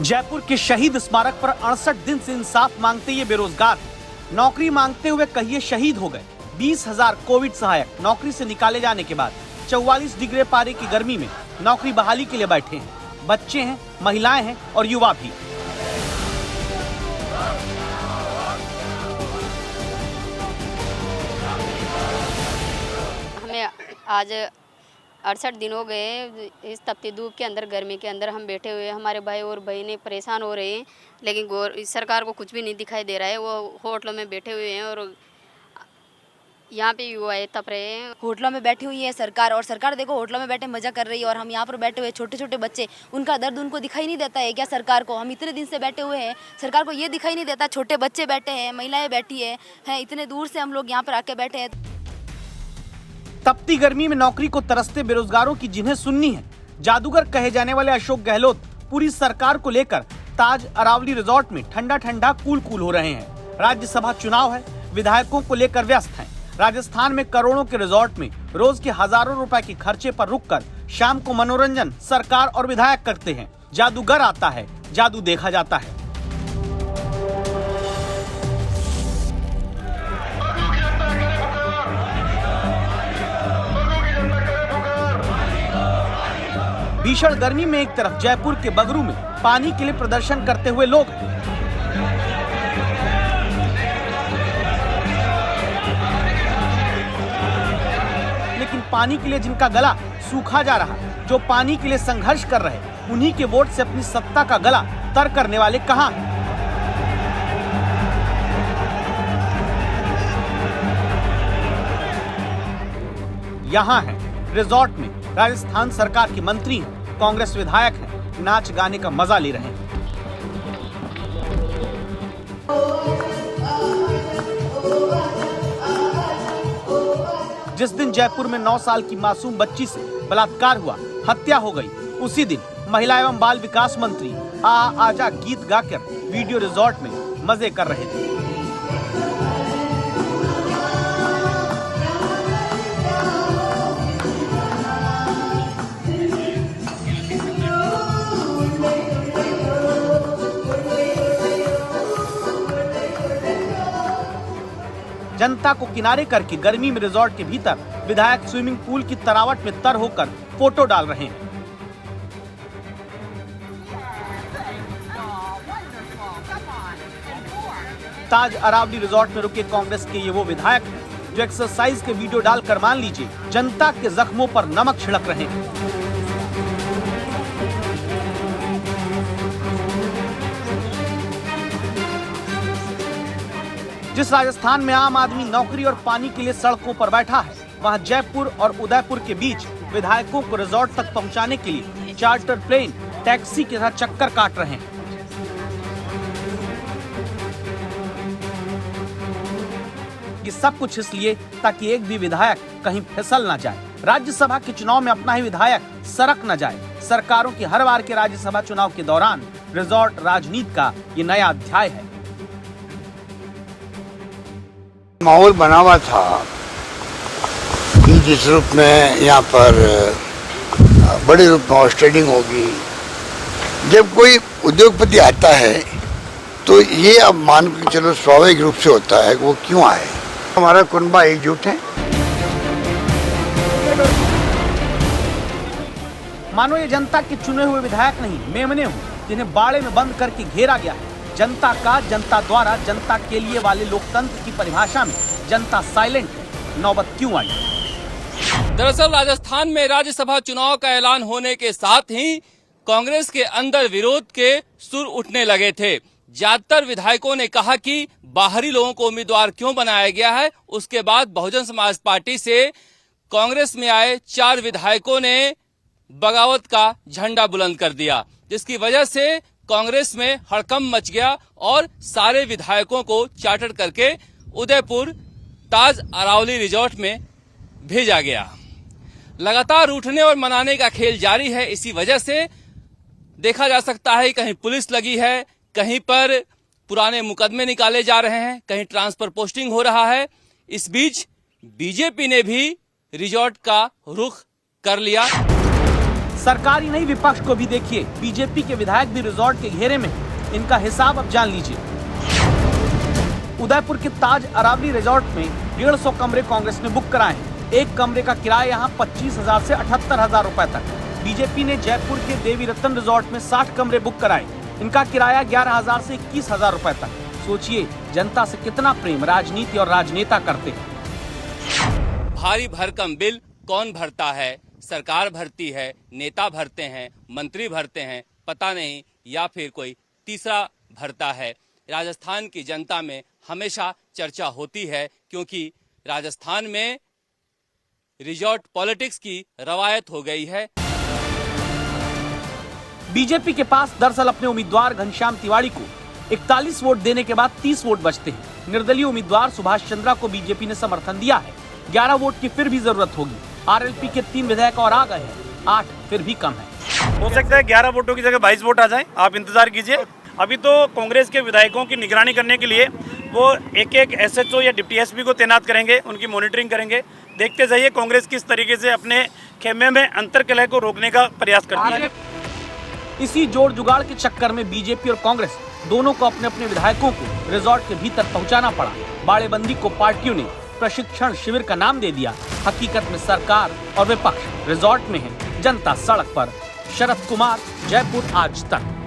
जयपुर के शहीद स्मारक पर 68 दिन से इंसाफ मांगते ये बेरोजगार नौकरी मांगते हुए कहिए शहीद हो गए। 20,000 कोविड सहायक नौकरी से निकाले जाने के बाद 44 डिग्री पारे की गर्मी में नौकरी बहाली के लिए बैठे हैं। बच्चे हैं, महिलाएं हैं और युवा भी। हमें आज 68 दिन हो गए इस तपती धूप के अंदर, गर्मी के अंदर हम बैठे हुए हैं। हमारे भाई और बहनें परेशान हो रहे हैं, लेकिन सरकार को कुछ भी नहीं दिखाई दे रहा है। वो होटलों में बैठे हुए हैं और यहाँ पे युवाएं तप रहे हैं। होटलों में बैठी हुई है सरकार, और सरकार देखो होटलों में बैठे मजा कर रही है, और हम यहाँ पर बैठे हुए छोटे छोटे बच्चे, उनका दर्द उनको दिखाई नहीं देता है क्या सरकार को? हम इतने दिन से बैठे हुए हैं, सरकार को ये दिखाई नहीं देता। छोटे बच्चे बैठे हैं, महिलाएं बैठी है, इतने दूर से हम लोग यहाँ पर आके बैठे हैं। तपती गर्मी में नौकरी को तरसते बेरोजगारों की जिन्हें सुननी है। जादूगर कहे जाने वाले अशोक गहलोत पूरी सरकार को लेकर ताज अरावली रिजॉर्ट में ठंडा ठंडा कूल हो रहे हैं। राज्यसभा चुनाव है, विधायकों को लेकर व्यस्त हैं। राजस्थान में करोड़ों के रिजॉर्ट में रोज के हजारों रुपए के खर्चे पर रुककर शाम को मनोरंजन सरकार और विधायक करते हैं। जादूगर आता है, जादू देखा जाता है। भीषण गर्मी में एक तरफ जयपुर के बगरू में पानी के लिए प्रदर्शन करते हुए लोग, लेकिन पानी के लिए जिनका गला सूखा जा रहा, जो पानी के लिए संघर्ष कर रहे, उन्हीं के वोट से अपनी सत्ता का गला तर करने वाले कहां हैं? यहां है रिजॉर्ट में राजस्थान सरकार के मंत्री हैं, कांग्रेस विधायक हैं, नाच गाने का मजा ले रहे हैं। जिस दिन जयपुर में 9 साल की मासूम बच्ची से बलात्कार हुआ, हत्या हो गई, उसी दिन महिला एवं बाल विकास मंत्री आजा गीत गाकर वीडियो रिजॉर्ट में मजे कर रहे थे। जनता को किनारे करके गर्मी में रिजॉर्ट के भीतर विधायक स्विमिंग पूल की तरावट में तर होकर फोटो डाल रहे हैं। ताज अरावली रिजॉर्ट में रुके कांग्रेस के ये वो विधायक हैं जो एक्सरसाइज के वीडियो डालकर मान लीजिए जनता के जख्मों पर नमक छिड़क रहे हैं। जिस राजस्थान में आम आदमी नौकरी और पानी के लिए सड़कों पर बैठा है, वहां जयपुर और उदयपुर के बीच विधायकों को रिजॉर्ट तक पहुंचाने के लिए चार्टर प्लेन टैक्सी के साथ चक्कर काट रहे हैं। ये सब कुछ इसलिए ताकि एक भी विधायक कहीं फिसल ना जाए, राज्यसभा के चुनाव में अपना ही विधायक सरक न जाए। सरकारों की हर बार के राज्यसभा चुनाव के दौरान रिजॉर्ट राजनीति का ये नया अध्याय है। माहौल बना हुआ था कि जिस रूप में यहाँ पर बड़े रूप में ट्रेडिंग होगी। जब कोई उद्योगपति आता है तो ये अब मान के चलो स्वाभाविक रूप से होता है कि वो क्यों आए। हमारा कुनबा एकजुट है। मानो ये जनता के चुने हुए विधायक नहीं, मेमने हो जिन्हें बाड़े में बंद करके घेरा गया है। जनता का, जनता द्वारा, जनता के लिए वाले लोकतंत्र की परिभाषा में जनता साइलेंट है। नौबत क्यों आई? दरअसल राजस्थान में राज्यसभा चुनाव का ऐलान होने के साथ ही कांग्रेस के अंदर विरोध के सुर उठने लगे थे। ज्यादातर विधायकों ने कहा कि बाहरी लोगों को उम्मीदवार क्यों बनाया गया है। उसके बाद बहुजन समाज पार्टी से कांग्रेस में आए 4 विधायकों ने बगावत का झंडा बुलंद कर दिया, जिसकी वजह से कांग्रेस में हड़कंप मच गया और सारे विधायकों को चार्टर करके उदयपुर ताज अरावली रिजॉर्ट में भेजा गया। लगातार उठने और मनाने का खेल जारी है। इसी वजह से देखा जा सकता है कहीं पुलिस लगी है, कहीं पर पुराने मुकदमे निकाले जा रहे हैं, कहीं ट्रांसफर पोस्टिंग हो रहा है। इस बीच बीजेपी ने भी रिजॉर्ट का रुख कर लिया। सरकार ही नहीं, विपक्ष को भी देखिए, बीजेपी के विधायक भी रिजॉर्ट के घेरे में। इनका हिसाब अब जान लीजिए। उदयपुर के ताज अरावली रिजॉर्ट में 150 कमरे कांग्रेस ने बुक कराए हैं। एक कमरे का किराया यहाँ 25,000 से 78,000 रुपए तक। बीजेपी ने जयपुर के देवी रत्न रिजॉर्ट में 60 कमरे बुक कराए। इनका किराया 11,000 से 21,000 रुपए तक। सोचिए जनता से कितना प्रेम राजनीति और राजनेता करते हैं। भारी भरकम बिल कौन भरता है? सरकार भरती है, नेता भरते हैं, मंत्री भरते हैं, पता नहीं, या फिर कोई तीसरा भरता है। राजस्थान की जनता में हमेशा चर्चा होती है, क्योंकि राजस्थान में रिजॉर्ट पॉलिटिक्स की रवायत हो गई है। बीजेपी के पास दरअसल अपने उम्मीदवार घनश्याम तिवारी को 41 वोट देने के बाद 30 वोट बचते हैं। निर्दलीय उम्मीदवार सुभाष चंद्रा को बीजेपी ने समर्थन दिया है। 11 वोट की फिर भी जरूरत होगी। आरएलपी के 3 विधायक और आ गए हैं, 8 फिर भी कम है। हो सकता है 11 वोटों की जगह 22 वोट आ जाए। आप इंतजार कीजिए। अभी तो कांग्रेस के विधायकों की निगरानी करने के लिए वो एक एसएचओ या डिप्टी एसपी को तैनात करेंगे, उनकी मॉनिटरिंग करेंगे। देखते जाइए कांग्रेस किस तरीके से अपने खेमे में अंतर्कलह को रोकने का प्रयास करती है। इसी जोड़ जुगाड़ के चक्कर में बीजेपी और कांग्रेस दोनों को अपने अपने विधायकों को रिजॉर्ट के भीतर पहुंचाना पड़ा। बाड़ेबंदी को पार्टियों ने प्रशिक्षण शिविर का नाम दे दिया। हकीकत में सरकार और विपक्ष रिजॉर्ट में है, जनता सड़क पर। शरद कुमार, जयपुर आज तक।